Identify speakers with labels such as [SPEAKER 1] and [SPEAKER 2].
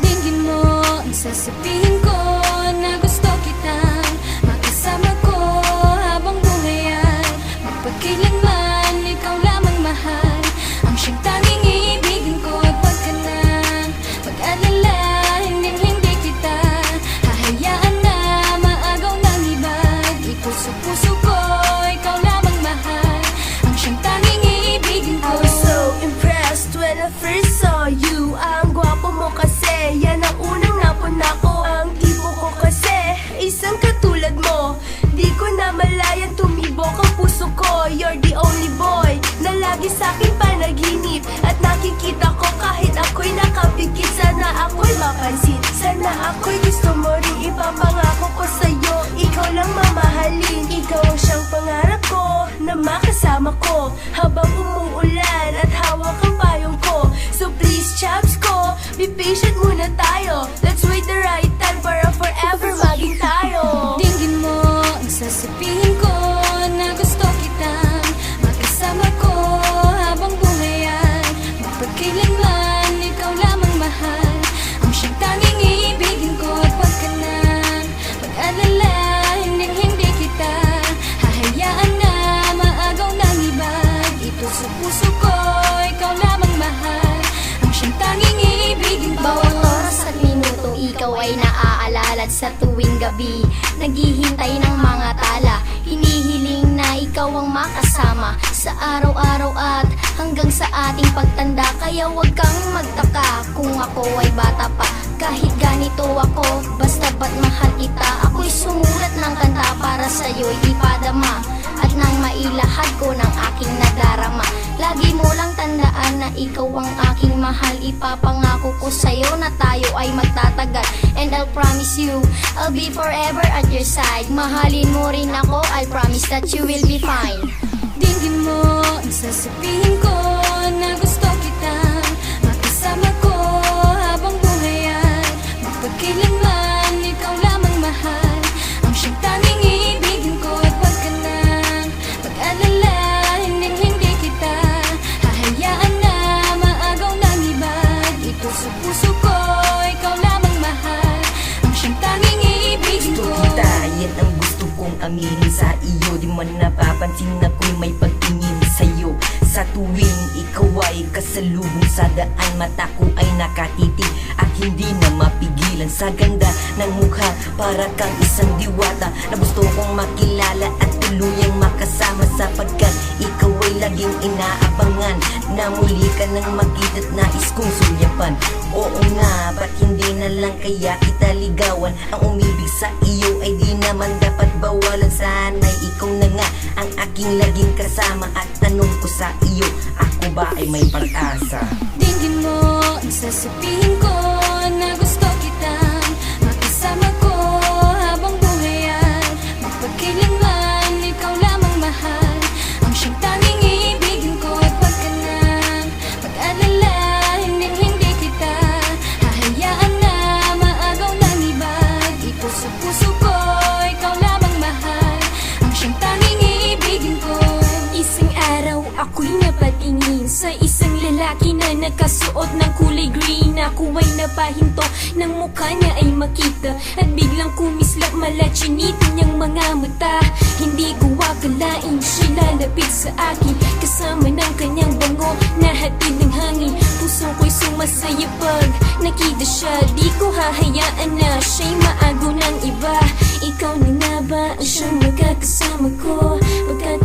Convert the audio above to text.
[SPEAKER 1] Dinggin mo ang sasabihin ko na gusto kitang makasama ko habang buhay ay magpagkailanman ikaw lamang mahal. Ang siyang tanging iibigin ko at wag ka nang mag-alala, hindi kita hahayaan na maagaw ng iba. Di puso ko, ikaw lamang mahal. Ang siyang tanging iibigin ko.
[SPEAKER 2] I was so impressed when I first saw you. Ang gwapo mo kasi, yan ang unang napuna ko. Ang tipo ko kasi, isang katulad mo. Di ko na malayan tumibok ang puso ko. You're the only boy na lagi sa'king panaginip. At nakikita ko kahit ako'y nakapikit. Sana ako'y mapansin, sana ako'y gusto mo rin. Ipapangako ko sa'yo, ikaw lang mamahalin. Ikaw ang siyang pangarap ko na makasama ko habang umuulan at hawak ang payong ko. So please, chaps ko, be patient muna tayo. Let's wait the right time para forever maging tayo.
[SPEAKER 1] Dinggin mo ang sasabihin ko na gusto kitang makasama ko habang buhay ay magpagkailanman ikaw lamang mahal. Ang siyang tanging iibigin ko at wag ka nang mag-alala, hindi kita hahayaan na maagaw ng iba. Dito sa puso ko, ikaw lamang mahal. Ang siyang tanging iibigin ko.
[SPEAKER 3] Bawat oras at minuto, ikaw ay naaalala sa tuwing gabi. Naghihintay ng mga tala, hinihiling na ikaw ang makasama sa araw-araw at hanggang sa ating pagtanda. Kaya wag kang magtaka kung ako ay bata pa. Kahit ganito ako, basta ba't mahal kita. Ako'y sumulat ng kanta para sa'yo'y ipadama at nang mailahad ko ng aking nadarama. Lagi mo lang tandaan na ikaw ang aking mahal. Ipapangako ko sa'yo na tayo ay magtatagal. And I'll promise you, I'll be forever at your side. Mahalin mo rin ako, I promise that you will be fine.
[SPEAKER 1] Dinggin mo ang sasabihin ko na gusto kitang makasama ko habang buhay ay magpagkailanman ikaw lamang mahal. Ang siyang tanging iibigin ko at wag ka nang mag-alala, hindi kita hahayaan na maagaw ng iba. Dito sa puso ko, ikaw lamang mahal. Ang siyang tanging iibigin ko.
[SPEAKER 4] Gusto kita, yan ang gusto kong aminin sa iyo. Di man napapansin ako'y may pagtingin sa'yo. Sa tuwing ikaw ay kasalubong sa daan, mata ko ay nakatitig at hindi na mapigilan. Sa ganda ng mukha, para kang isang diwata na gusto kong makilala at tuluyang makasama. Sapagkat ikaw ay laging inaabangan na muli ka nang makita't nais kong sulyapan. Oo nga, ba't hindi na lang kaya kita ligawan? Ang umibig sa iyo ay di naman dapat bawalan. Sana'y ikaw na nga ang aking laging kasama. At tanong ko sa iyo, ako ba ay may pag-asa?
[SPEAKER 1] Dinggin mo ang sasabihin ko na gusto kitang makasama ko habang buhay ay magpagkailanman ikaw lamang mahal. Ang siyang tanging iibigin ko at wag ka nang mag-alala, hindi kita hahayaan na maagaw ng iba. Dito sa puso ko, ikaw lamang mahal. Ang siyang tanging iibigin ko. Isang araw ako'y napatingin sa isang lalaki na nakasuot ng kulay green. Ako ay napahinto ng mukha niya ay makita at biglang kumislap mala chinito niyang mga mata. Hindi ko akalain siya lalapit sa akin kasama ng kanyang bango na hatid ng hangin. Puso ko'y sumasaya pag nakita siya. Di ko hahayaan na siya'y maago ng iba. Ikaw na nga ba ang siyang magkakasama ko? Pagkat